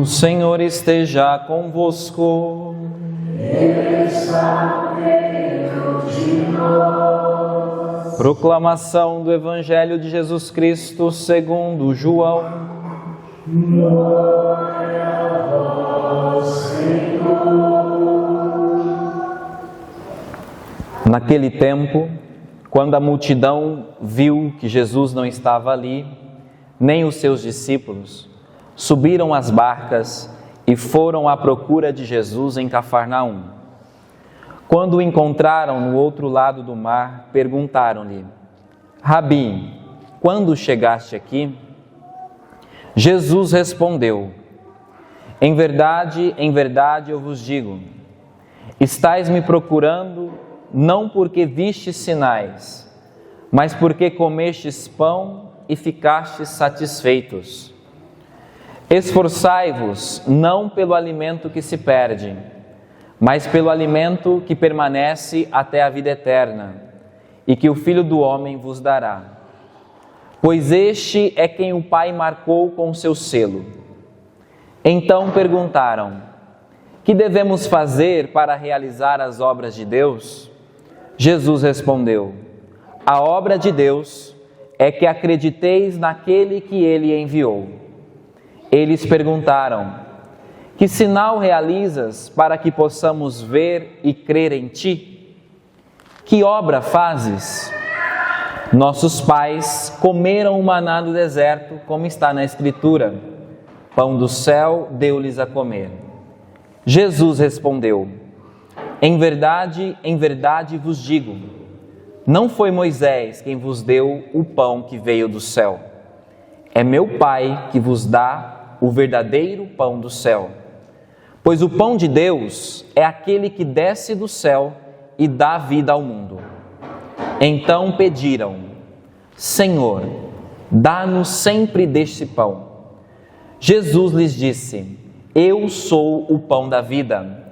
O Senhor esteja convosco. Ele está no meio de nós. Proclamação do Evangelho de Jesus Cristo segundo João. Glória a vós, Senhor. Naquele tempo, quando a multidão viu que Jesus não estava ali, nem os seus discípulos, subiram às barcas e foram à procura de Jesus em Cafarnaum. Quando o encontraram no outro lado do mar, perguntaram-lhe: Rabi, quando chegaste aqui? Jesus respondeu: em verdade eu vos digo, estais me procurando não porque vistes sinais, mas porque comestes pão e ficastes satisfeitos. Esforçai-vos não pelo alimento que se perde, mas pelo alimento que permanece até a vida eterna, e que o Filho do Homem vos dará. Pois este é quem o Pai marcou com seu selo. Então perguntaram: que devemos fazer para realizar as obras de Deus? Jesus respondeu: a obra de Deus é que acrediteis naquele que Ele enviou. Eles perguntaram: que sinal realizas para que possamos ver e crer em Ti? Que obra fazes? Nossos pais comeram o maná do deserto, como está na Escritura: pão do céu deu-lhes a comer. Jesus respondeu: em verdade vos digo, não foi Moisés quem vos deu o pão que veio do céu. É meu Pai que vos dá o verdadeiro pão do céu. Pois o pão de Deus é aquele que desce do céu e dá vida ao mundo. Então pediram: Senhor, dá-nos sempre deste pão. Jesus lhes disse: eu sou o pão da vida.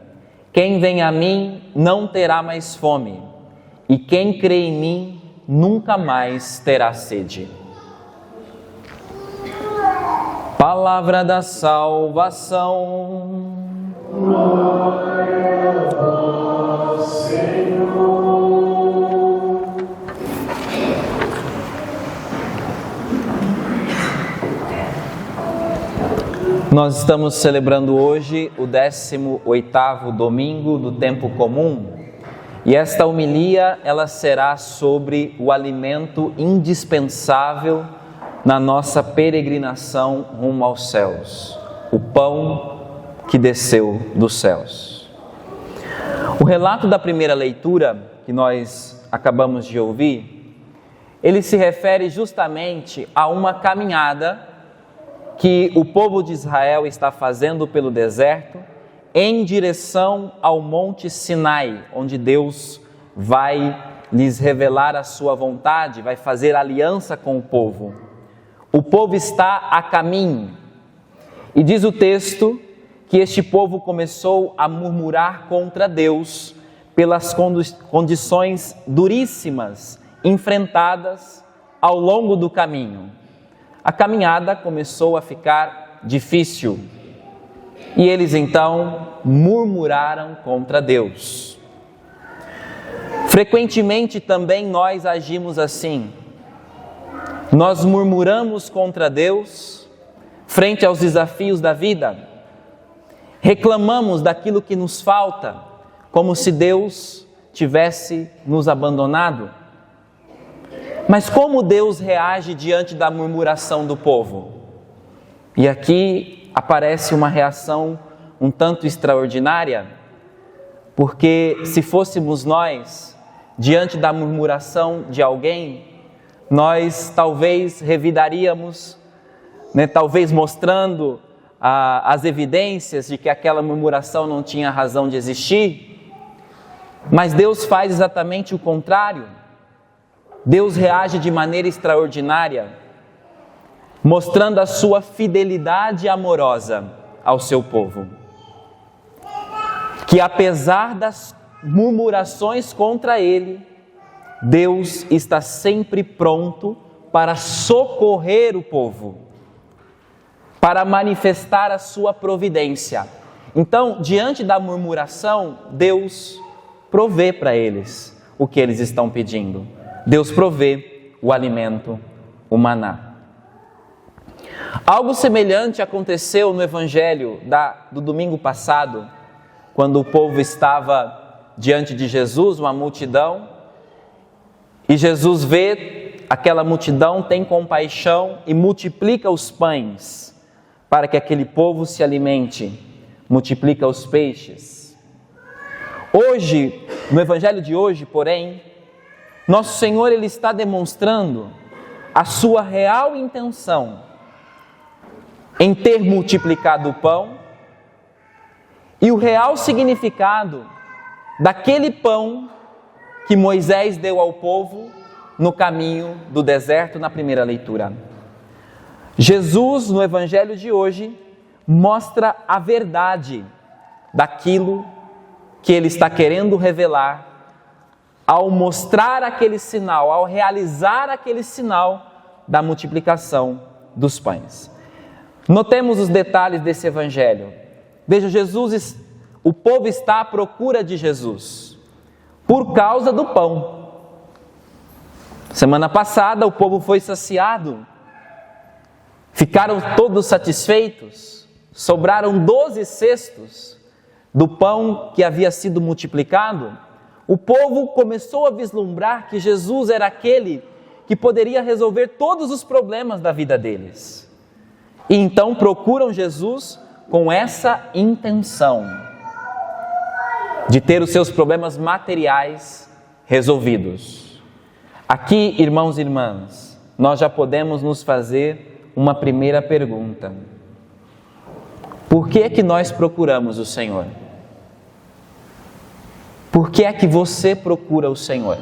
Quem vem a mim não terá mais fome, e quem crê em mim nunca mais terá sede. Palavra da salvação. Glória a vós, Senhor. Nós estamos celebrando hoje o 18º domingo do tempo comum, e esta homilia ela será sobre o alimento indispensável na nossa peregrinação rumo aos céus, o pão que desceu dos céus. O relato da primeira leitura que nós acabamos de ouvir, ele se refere justamente a uma caminhada que o povo de Israel está fazendo pelo deserto em direção ao Monte Sinai, onde Deus vai lhes revelar a sua vontade, vai fazer aliança com o povo. O povo está a caminho, e diz o texto que este povo começou a murmurar contra Deus pelas condições duríssimas enfrentadas ao longo do caminho. A caminhada começou a ficar difícil, e eles então murmuraram contra Deus. Frequentemente também nós agimos assim. Nós murmuramos contra Deus frente aos desafios da vida. Reclamamos daquilo que nos falta, como se Deus tivesse nos abandonado. Mas como Deus reage diante da murmuração do povo? E aqui aparece uma reação um tanto extraordinária, porque se fôssemos nós diante da murmuração de alguém, nós talvez revidaríamos, talvez mostrando as evidências de que aquela murmuração não tinha razão de existir. Mas Deus faz exatamente o contrário. Deus reage de maneira extraordinária, mostrando a sua fidelidade amorosa ao seu povo. Que apesar das murmurações contra ele, Deus está sempre pronto para socorrer o povo. para manifestar a sua providência. Então, diante da murmuração, Deus provê para eles o que eles estão pedindo. Deus provê o alimento, o maná. Algo semelhante aconteceu no evangelho do domingo passado, quando o povo estava diante de Jesus, uma multidão, e Jesus vê aquela multidão, tem compaixão e multiplica os pães para que aquele povo se alimente, multiplica os peixes. Hoje, no evangelho de hoje, porém, nosso Senhor ele está demonstrando a sua real intenção em ter multiplicado o pão e o real significado daquele pão que Moisés deu ao povo no caminho do deserto na primeira leitura. Jesus, no evangelho de hoje, mostra a verdade daquilo que ele está querendo revelar ao mostrar aquele sinal, ao realizar aquele sinal da multiplicação dos pães. Notemos os detalhes desse evangelho. Veja, o povo está à procura de Jesus por causa do pão. Semana passada o povo foi saciado, ficaram todos satisfeitos, sobraram 12 cestos do pão que havia sido multiplicado. O povo começou a vislumbrar que Jesus era aquele que poderia resolver todos os problemas da vida deles. E então procuram Jesus com essa intenção de ter os seus problemas materiais resolvidos. Aqui, irmãos e irmãs, nós já podemos nos fazer uma primeira pergunta. Por que é que nós procuramos o Senhor? Por que é que você procura o Senhor?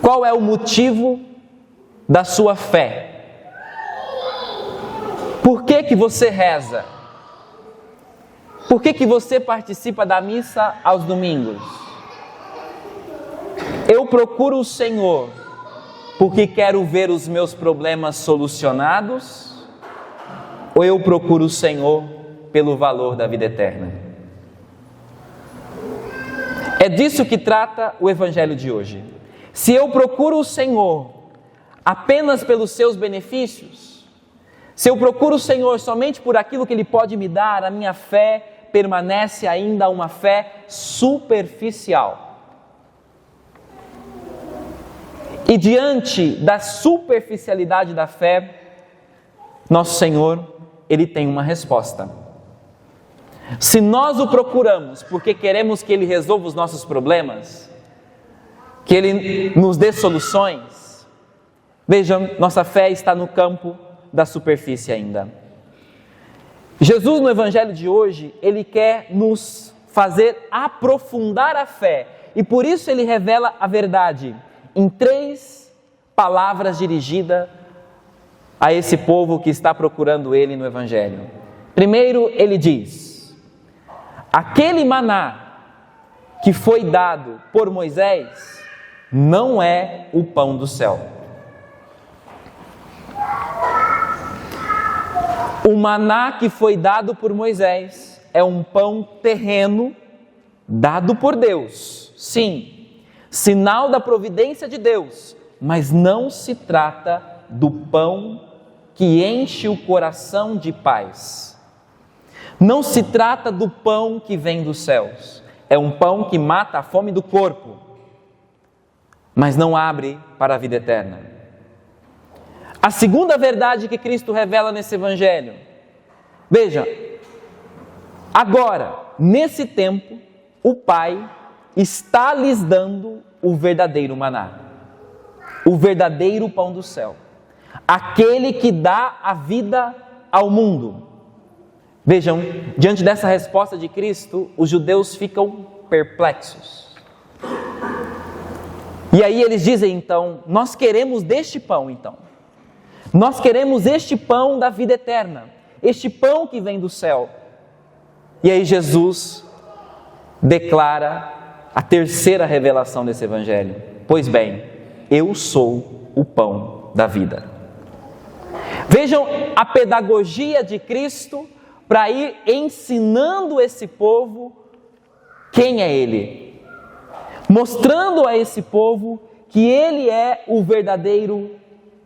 Qual é o motivo da sua fé? Por que que você reza? Por que que você participa da missa aos domingos? Eu procuro o Senhor porque quero ver os meus problemas solucionados? Ou eu procuro o Senhor pelo valor da vida eterna? É disso que trata o evangelho de hoje. Se eu procuro o Senhor apenas pelos seus benefícios, se eu procuro o Senhor somente por aquilo que Ele pode me dar, a minha fé permanece ainda uma fé superficial. E diante da superficialidade da fé, nosso Senhor, Ele tem uma resposta. Se nós o procuramos porque queremos que Ele resolva os nossos problemas, que Ele nos dê soluções, vejam, nossa fé está no campo da superfície ainda. Jesus, no evangelho de hoje, Ele quer nos fazer aprofundar a fé, e por isso Ele revela a verdade em 3 palavras dirigidas a esse povo que está procurando Ele no evangelho. Primeiro, Ele diz: aquele maná que foi dado por Moisés não é o pão do céu. O maná que foi dado por Moisés é um pão terreno dado por Deus. Sim, sinal da providência de Deus, mas não se trata do pão que enche o coração de paz. Não se trata do pão que vem dos céus. É um pão que mata a fome do corpo, mas não abre para a vida eterna. A segunda verdade que Cristo revela nesse evangelho. Veja, agora, nesse tempo, o Pai está lhes dando o verdadeiro maná, o verdadeiro pão do céu, aquele que dá a vida ao mundo. Vejam, diante dessa resposta de Cristo, os judeus ficam perplexos. E aí eles dizem então: nós queremos deste pão então. Nós queremos este pão da vida eterna, este pão que vem do céu. E aí Jesus declara a terceira revelação desse evangelho: pois bem, eu sou o pão da vida. Vejam a pedagogia de Cristo para ir ensinando esse povo quem é Ele, mostrando a esse povo que Ele é o verdadeiro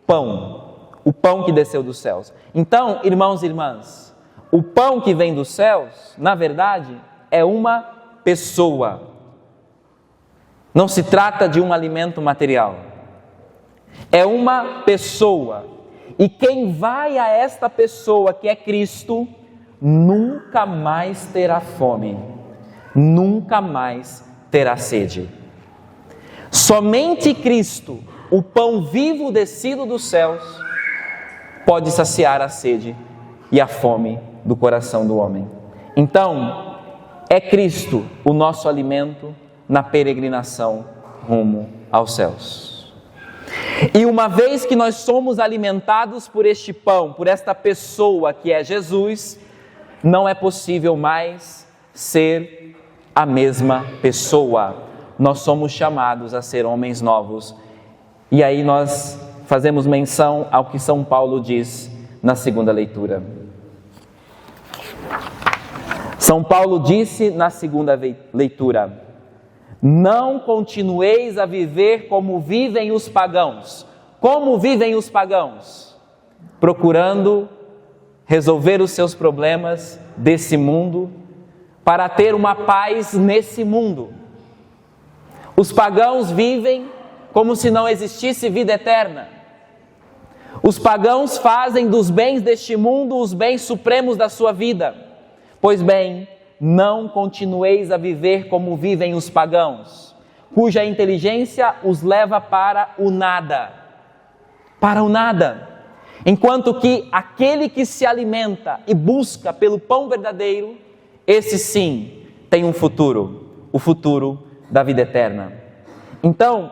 pão, o pão que desceu dos céus. Então, irmãos e irmãs, o pão que vem dos céus, na verdade, é uma pessoa. Não se trata de um alimento material. É uma pessoa. E quem vai a esta pessoa, que é Cristo, nunca mais terá fome, nunca mais terá sede. Somente Cristo, o pão vivo descido dos céus, pode saciar a sede e a fome do coração do homem. Então, é Cristo o nosso alimento na peregrinação rumo aos céus. E uma vez que nós somos alimentados por este pão, por esta pessoa que é Jesus, não é possível mais ser a mesma pessoa. Nós somos chamados a ser homens novos. E aí nós fazemos menção ao que São Paulo diz na segunda leitura. São Paulo disse na segunda leitura: não continueis a viver como vivem os pagãos. Como vivem os pagãos? Procurando resolver os seus problemas desse mundo para ter uma paz nesse mundo. Os pagãos vivem como se não existisse vida eterna. Os pagãos fazem dos bens deste mundo os bens supremos da sua vida. Pois bem, não continueis a viver como vivem os pagãos, cuja inteligência os leva para o nada. Para o nada. Enquanto que aquele que se alimenta e busca pelo pão verdadeiro, esse sim tem um futuro, o futuro da vida eterna. Então,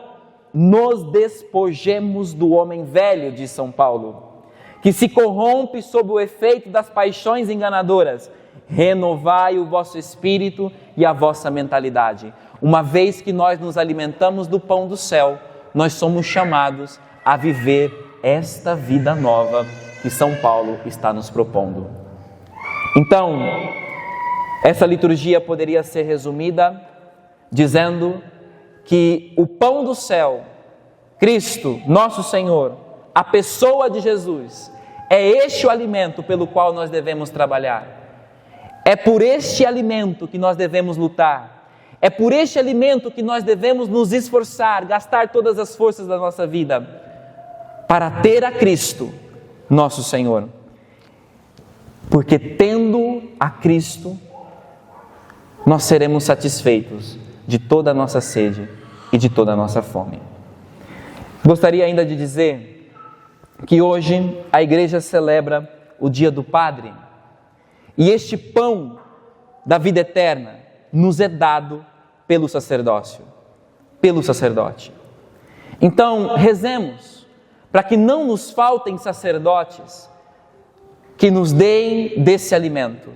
nos despojemos do homem velho, diz São Paulo, que se corrompe sob o efeito das paixões enganadoras. Renovai o vosso espírito e a vossa mentalidade. Uma vez que nós nos alimentamos do pão do céu, nós somos chamados a viver esta vida nova que São Paulo está nos propondo. Então, essa liturgia poderia ser resumida dizendo que o pão do céu, Cristo, nosso Senhor, a pessoa de Jesus, é este o alimento pelo qual nós devemos trabalhar. É por este alimento que nós devemos lutar. É por este alimento que nós devemos nos esforçar, gastar todas as forças da nossa vida, para ter a Cristo, nosso Senhor. Porque tendo a Cristo, nós seremos satisfeitos de toda a nossa sede e de toda a nossa fome. Gostaria ainda de dizer que hoje a igreja celebra o Dia do Padre. E este pão da vida eterna nos é dado pelo sacerdócio, pelo sacerdote. Então, rezemos para que não nos faltem sacerdotes que nos deem desse alimento,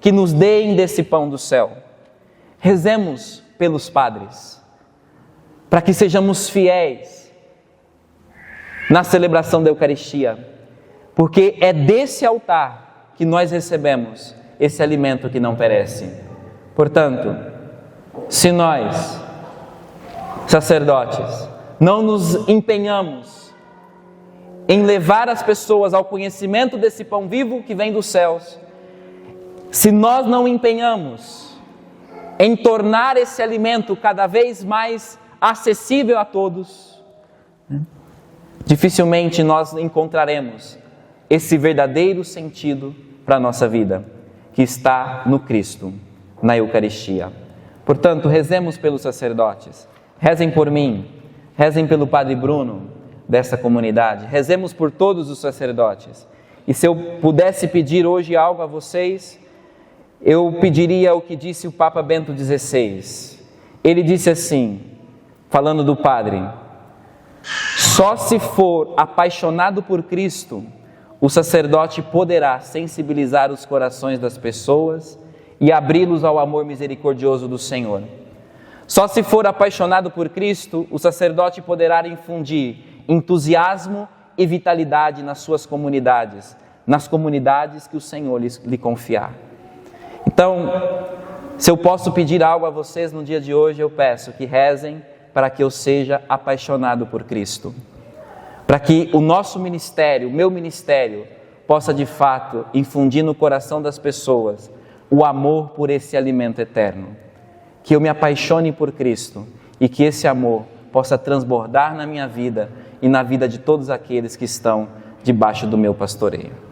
que nos deem desse pão do céu. Rezemos pelos padres, para que sejamos fiéis na celebração da Eucaristia, porque é desse altar que nós recebemos esse alimento que não perece. Portanto, se nós, sacerdotes, não nos empenhamos em levar as pessoas ao conhecimento desse pão vivo que vem dos céus, se nós não empenhamos em tornar esse alimento cada vez mais acessível a todos, dificilmente nós encontraremos esse verdadeiro sentido para a nossa vida, que está no Cristo, na Eucaristia. Portanto, rezemos pelos sacerdotes, rezem por mim, rezem pelo Padre Bruno dessa comunidade, rezemos por todos os sacerdotes. E se eu pudesse pedir hoje algo a vocês, eu pediria o que disse o Papa Bento XVI. Ele disse assim, falando do Padre: só se for apaixonado por Cristo, o sacerdote poderá sensibilizar os corações das pessoas e abri-los ao amor misericordioso do Senhor. Só se for apaixonado por Cristo, o sacerdote poderá infundir entusiasmo e vitalidade nas suas comunidades, nas comunidades que o Senhor lhe confiar. Então, se eu posso pedir algo a vocês no dia de hoje, eu peço que rezem para que eu seja apaixonado por Cristo. Para que o nosso ministério, o meu ministério, possa de fato infundir no coração das pessoas o amor por esse alimento eterno. Que eu me apaixone por Cristo e que esse amor possa transbordar na minha vida e na vida de todos aqueles que estão debaixo do meu pastoreio.